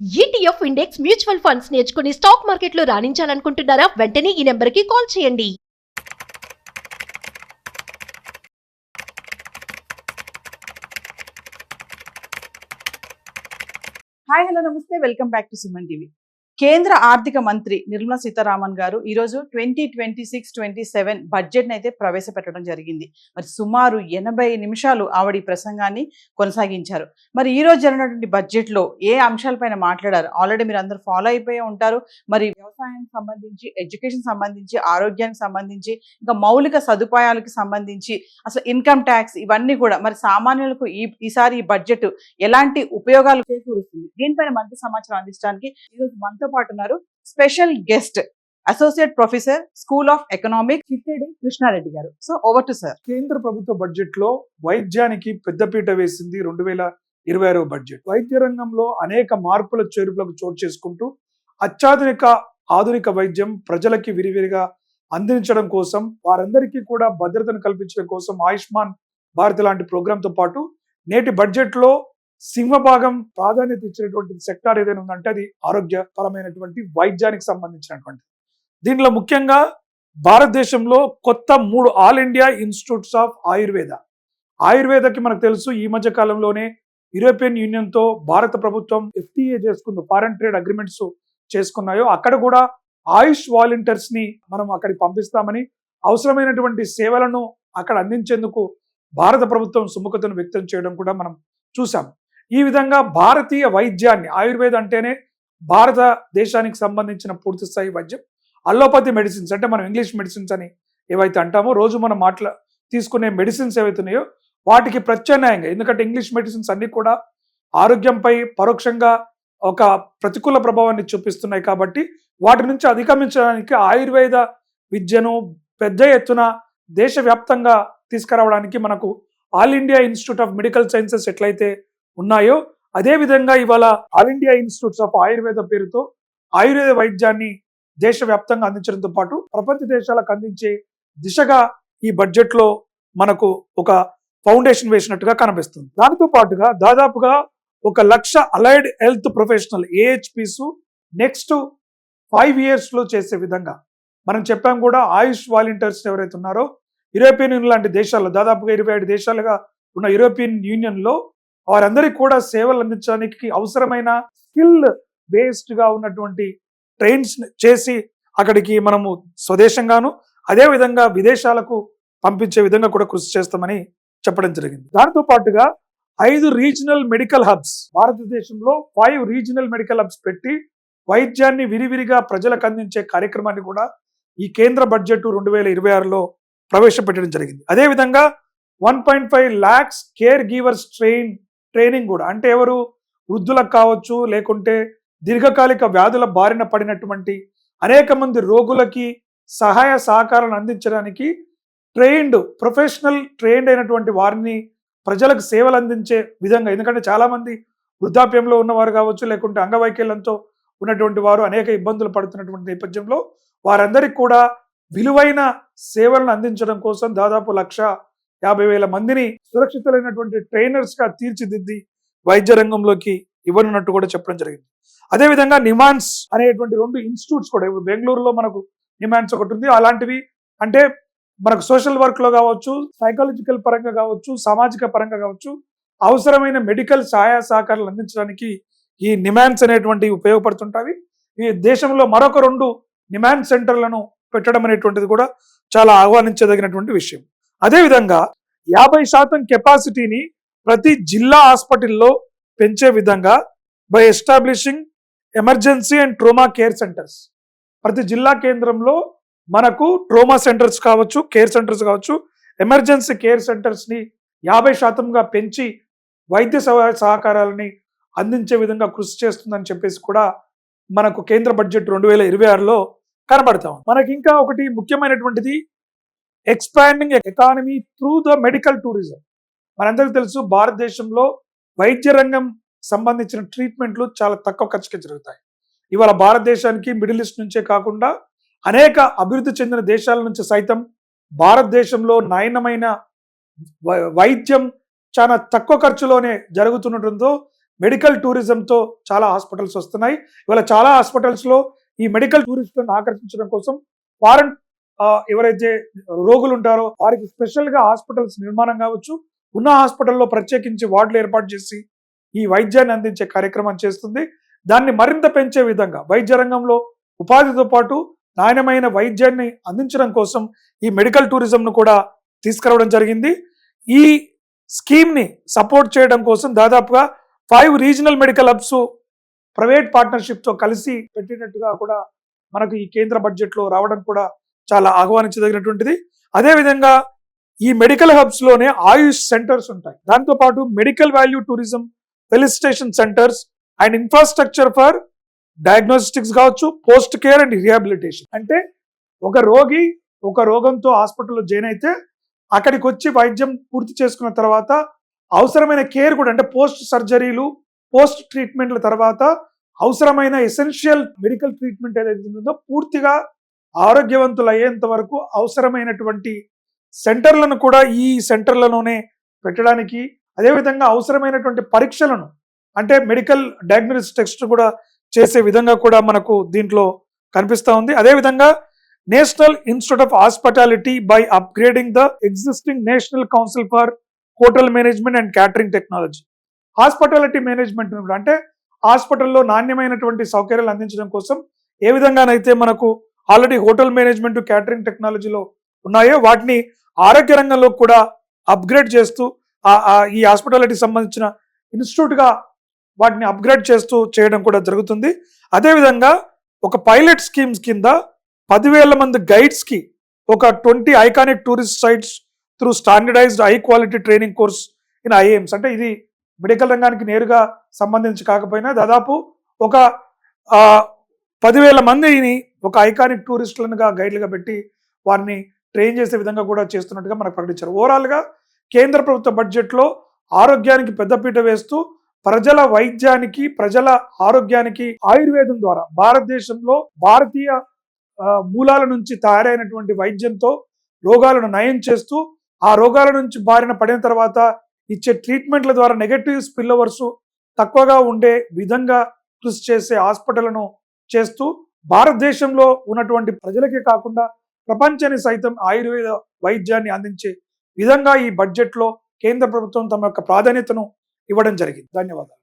ETF index mutual funds నేర్చుకుని stock మార్కెట్లో రాణించాలనుకుంటున్నారా? వెంటనే ఈ నెంబర్కి కాల్ చేయండి. హాయ్ హలో నమస్తే, welcome back to Suman TV. కేంద్ర ఆర్థిక మంత్రి నిర్మలా సీతారామన్ గారు ఈరోజు 2026-27 బడ్జెట్ని అయితే ప్రవేశపెట్టడం జరిగింది. మరి సుమారు 80 నిమిషాలు ఆవిడ ఈ ప్రసంగాన్ని కొనసాగించారు. మరి ఈ రోజు జరిగినటువంటి బడ్జెట్లో ఏ అంశాలపైన మాట్లాడారు ఆల్రెడీ మీరు అందరూ ఫాలో అయిపోయి ఉంటారు. మరి వ్యవసాయానికి సంబంధించి, ఎడ్యుకేషన్ సంబంధించి, ఆరోగ్యానికి సంబంధించి, ఇంకా మౌలిక సదుపాయాలకు సంబంధించి, అసలు ఇన్కమ్ ట్యాక్స్, ఇవన్నీ కూడా మరి సామాన్యులకు ఈసారి ఈ బడ్జెట్ ఎలాంటి ఉపయోగాలు చేకూరుస్తుంది, దీనిపైన మంచి సమాచారం అందించడానికి ఈరోజు మనతో పాటు ఉన్నారు special guest associate professor school of economics Chittedi Krishnareddy garu. So over to sir. కేంద్ర ప్రభుత్వ బడ్జెట్ లో వైద్యానికి పెద్దపీట వేసింది 2026 బడ్జెట్. వైద్య రంగంలో అనేక మార్పుల చేర్పులకు చోటు చేసుకుంటూ ఆధునిక వైద్యం ప్రజలకి విరివిరిగా అందించడం కోసం, వారందరికీ కూడా భద్రతను కల్పించడం కోసం ఆయుష్మాన్ భారత్ లాంటి ప్రోగ్రామ్ తో పాటు నేటి బడ్జెట్ లో సింహభాగం ప్రాధాన్యత ఇచ్చినటువంటి సెక్టార్ ఏదైనా ఉందంటే అది ఆరోగ్యపరమైనటువంటి వైద్యానికి సంబంధించినటువంటి. దీనిలో ముఖ్యంగా భారతదేశంలో కొత్త 3 ఆల్ ఇండియా ఇన్స్టిట్యూట్స్ ఆఫ్ ఆయుర్వేదకి మనకు తెలుసు ఈ మధ్య కాలంలోనే యూరోపియన్ యూనియన్ తో భారత ప్రభుత్వం FTA చేసుకుంది, ఫారెన్ ట్రేడ్ అగ్రిమెంట్స్ చేసుకున్నాయో. అక్కడ కూడా ఆయుష్ వాలంటీర్స్ ని మనం అక్కడికి పంపిస్తామని, అవసరమైనటువంటి సేవలను అక్కడ అందించేందుకు భారత ప్రభుత్వం సుముఖతను వ్యక్తం చేయడం కూడా మనం చూసాం. ఈ విధంగా భారతీయ వైద్యాన్ని, ఆయుర్వేద అంటేనే భారతదేశానికి సంబంధించిన పూర్తి స్థాయి వైద్యం, అల్లోపతి మెడిసిన్స్ అంటే మనం ఇంగ్లీష్ మెడిసిన్స్ అని ఏవైతే అంటామో, రోజు మనం తీసుకునే మెడిసిన్స్ ఏవైతున్నాయో వాటికి ప్రత్యామ్నాయంగా, ఎందుకంటే ఇంగ్లీష్ మెడిసిన్స్ అన్ని కూడా ఆరోగ్యంపై పరోక్షంగా ఒక ప్రతికూల ప్రభావాన్ని చూపిస్తున్నాయి కాబట్టి వాటి నుంచి అధిగమించడానికి ఆయుర్వేద విద్యను పెద్ద ఎత్తున దేశవ్యాప్తంగా తీసుకురావడానికి మనకు all India institute of medical sciences ఎట్లయితే ఉన్నాయో అదే విధంగా ఇవాళ all India institutes of Ayurveda పేరుతో ఆయుర్వేద వైద్యాన్ని దేశవ్యాప్తంగా అందించడంతో పాటు ప్రపంచ దేశాలకు అందించే దిశగా ఈ బడ్జెట్ లో మనకు ఒక ఫౌండేషన్ వేసినట్టుగా కనిపిస్తుంది. దానితో పాటుగా దాదాపుగా 1 lakh allied health professional AHPs next 5 years లో చేసే విధంగా మనం చెప్పాం కూడా. ఆయుష్ వాలంటీర్స్ ఎవరైతే ఉన్నారో యూరోపియన్ యూనియన్ లాంటి దేశాల్లో, దాదాపుగా 27 దేశాలుగా ఉన్న యూరోపియన్ యూనియన్ లో వారందరికీ కూడా సేవలు అందించడానికి అవసరమైన స్కిల్ బేస్డ్ గా ఉన్నటువంటి ట్రైన్స్ చేసి అక్కడికి మనము స్వదేశంగాను అదే విధంగా విదేశాలకు పంపించే విధంగా కూడా కృషి చేస్తామని చెప్పడం జరిగింది. దాంతో పాటుగా 5 రీజనల్ మెడికల్ హబ్స్, భారతదేశంలో 5 రీజనల్ మెడికల్ హబ్స్ పెట్టి వైద్యాన్ని విరివిరిగా ప్రజలకు అందించే కార్యక్రమాన్ని కూడా ఈ కేంద్ర బడ్జెట్ 2026లో ప్రవేశపెట్టడం జరిగింది. అదేవిధంగా 1.5 lakhs కేర్ గివర్స్ ట్రైనింగ్ కూడా, అంటే ఎవరు వృద్ధులకు కావచ్చు, లేకుంటే దీర్ఘకాలిక వ్యాధుల బారిన పడినటువంటి అనేక మంది రోగులకి సహాయ సహకారాలను అందించడానికి ట్రైన్డ్ అయినటువంటి వారిని ప్రజలకు సేవలు అందించే విధంగా. ఎందుకంటే చాలా మంది వృద్ధాప్యంలో ఉన్నవారు కావచ్చు, లేకుంటే అంగవైకల్యంతో ఉన్నటువంటి వారు అనేక ఇబ్బందులు పడుతున్నటువంటి నేపథ్యంలో వారందరికీ కూడా విలువైన సేవలను అందించడం కోసం దాదాపు 1,50,000 మందిని సురక్షితులైనటువంటి ట్రైనర్స్ గా తీర్చిదిద్ది వైద్య రంగంలోకి ఇవ్వనున్నట్టు కూడా చెప్పడం జరిగింది. అదేవిధంగా నిమాన్స్ అనేటువంటి 2 ఇన్స్టిట్యూట్స్ కూడా, ఇప్పుడు బెంగళూరులో మనకు నిమాన్స్ ఒకటి ఉంది. అలాంటివి అంటే మనకు సోషల్ వర్క్ లో కావచ్చు, సైకాలజికల్ పరంగా కావచ్చు, సామాజిక పరంగా కావచ్చు, అవసరమైన మెడికల్ సహాయ సహకారాలు అందించడానికి ఈ నిమాన్స్ అనేటువంటివి ఉపయోగపడుతుంటాయి. ఈ దేశంలో మరొక 2 నిమాన్స్ సెంటర్లను పెట్టడం అనేటువంటిది కూడా చాలా ఆహ్వానించదగినటువంటి విషయం. అదేవిధంగా 50% కెపాసిటీని ప్రతి జిల్లా హాస్పిటల్లో పెంచే విధంగా by establishing emergency and ట్రోమా care centres, ప్రతి జిల్లా కేంద్రంలో మనకు ట్రోమా సెంటర్స్ కావచ్చు, కేర్ సెంటర్స్ కావచ్చు, ఎమర్జెన్సీ కేర్ సెంటర్స్ ని 50%గా పెంచి వైద్య సహకారాలని అందించే విధంగా కృషి చేస్తుందని చెప్పేసి కూడా మనకు కేంద్ర బడ్జెట్ 2026లో కనబడతాం. మనకి ఇంకా ఒకటి ముఖ్యమైనటువంటిది expanding economy through the medical tourism. మనందరికీ తెలుసు భారతదేశంలో వైద్య రంగం సంబంధించిన ట్రీట్మెంట్లు చాలా తక్కువ ఖర్చుకి జరుగుతాయి. ఇవాళ భారతదేశానికి మిడిల్ ఈస్ట్ నుంచే కాకుండా అనేక అభివృద్ధి చెందిన దేశాల నుంచి సైతం భారతదేశంలో నాణ్యమైన వైద్యం చాలా తక్కువ ఖర్చులోనే జరుగుతుండటంతో మెడికల్ టూరిజంతో చాలా హాస్పిటల్స్ వస్తున్నాయి. ఇవాళ చాలా హాస్పిటల్స్ లో ఈ మెడికల్ టూరిస్టులను ఆకర్షించడం కోసం ఫారెన్ ఎవరైతే రోగులు ఉంటారో వారికి స్పెషల్ గా హాస్పిటల్స్ నిర్మాణం కావచ్చు, ఉన్న హాస్పిటల్లో ప్రత్యేకించి వార్డులు ఏర్పాటు చేసి ఈ వైద్యాన్ని అందించే కార్యక్రమం చేస్తుంది. దాన్ని మరింత పెంచే విధంగా వైద్య రంగంలో ఉపాధితో పాటు నాణ్యమైన వైద్యాన్ని అందించడం కోసం ఈ మెడికల్ టూరిజం ను కూడా తీసుకురావడం జరిగింది. ఈ స్కీమ్ ని సపోర్ట్ చేయడం కోసం దాదాపుగా 5 regional medical hubs private partnership తో కలిసి పెట్టినట్టుగా కూడా మనకు ఈ కేంద్ర బడ్జెట్ లో రావడం కూడా చాలా ఆహ్వానించదగినటువంటిది. అదేవిధంగా ఈ మెడికల్ హబ్స్ లోనే ఆయుష్ సెంటర్స్ ఉంటాయి. దాంతో పాటు medical value tourism, felicitation centres and infrastructure for diagnostics కావచ్చు, పోస్ట్ కేర్ అండ్ రిహాబిలిటేషన్. అంటే ఒక రోగి ఒక రోగంతో హాస్పిటల్లో జాయిన్ అయితే అక్కడికి వచ్చి వైద్యం పూర్తి చేసుకున్న తర్వాత అవసరమైన కేర్ కూడా, అంటే పోస్ట్ సర్జరీలు, పోస్ట్ ట్రీట్మెంట్ల తర్వాత అవసరమైన ఎసెన్షియల్ మెడికల్ ట్రీట్మెంట్ ఏదైతే ఉందో పూర్తిగా ఆరోగ్యవంతులు అయ్యేంత వరకు అవసరమైనటువంటి సెంటర్లను కూడా ఈ సెంటర్లలోనే పెట్టడానికి, అదేవిధంగా అవసరమైనటువంటి పరీక్షలను అంటే మెడికల్ డయాగ్నోస్టిక్స్ టెస్ట్ కూడా చేసే విధంగా కూడా మనకు దీంట్లో కనిపిస్తూ ఉంది. అదేవిధంగా national institute of hospitality by upgrading the existing national council for hotel management and catering technology. Hospitality management అంటే హాస్పిటల్లో నాణ్యమైనటువంటి సౌకర్యాలు అందించడం కోసం ఏ విధంగానైతే మనకు ఆల్రెడీ హోటల్ మేనేజ్మెంట్, క్యాటరింగ్ టెక్నాలజీలో ఉన్నాయో వాటిని ఆరోగ్య రంగంలో కూడా అప్గ్రేడ్ చేస్తూ ఈ హాస్పిటాలిటీ సంబంధించిన ఇన్స్టిట్యూట్ గా వాటిని అప్గ్రేడ్ చేస్తూ చేయడం కూడా జరుగుతుంది. అదేవిధంగా ఒక పైలట్ స్కీమ్స్ కింద 10,000 మంది గైడ్స్ కి ఒక 20 iconic tourist sites through standardised high quality training course in IAMs. అంటే ఇది మెడికల్ రంగానికి నేరుగా సంబంధించి కాకపోయినా దాదాపు ఒక 10,000 మందిని ఒక ఐకానిక్ టూరిస్టులుగా గైడ్లుగా పెట్టి వారిని ట్రైన్ చేసే విధంగా కూడా చేస్తున్నట్టుగా మనకు ప్రకటించారు. ఓవరాల్ గా కేంద్ర ప్రభుత్వ బడ్జెట్ లో ఆరోగ్యానికి పెద్దపీట వేస్తూ ప్రజల వైద్యానికి, ప్రజల ఆరోగ్యానికి ఆయుర్వేదం ద్వారా భారతదేశంలో భారతీయ మూలాల నుంచి తయారైనటువంటి వైద్యంతో రోగాలను నయం చేస్తూ ఆ రోగాల నుంచి బారిన పడిన తర్వాత ఇచ్చే ట్రీట్మెంట్ల ద్వారా నెగటివ్ స్పిల్ ఓవర్స్ తక్కువగా ఉండే విధంగా కృషి చేసే హాస్పిటల్ను చేస్తూ భారతదేశంలో ఉన్నటువంటి ప్రజలకే కాకుండా ప్రపంచాన్ని సైతం ఆయుర్వేద వైద్యాన్ని అందించే విధంగా ఈ బడ్జెట్ లో కేంద్ర ప్రభుత్వం తమ యొక్క ప్రాధాన్యతను ఇవ్వడం జరిగింది. ధన్యవాదాలు.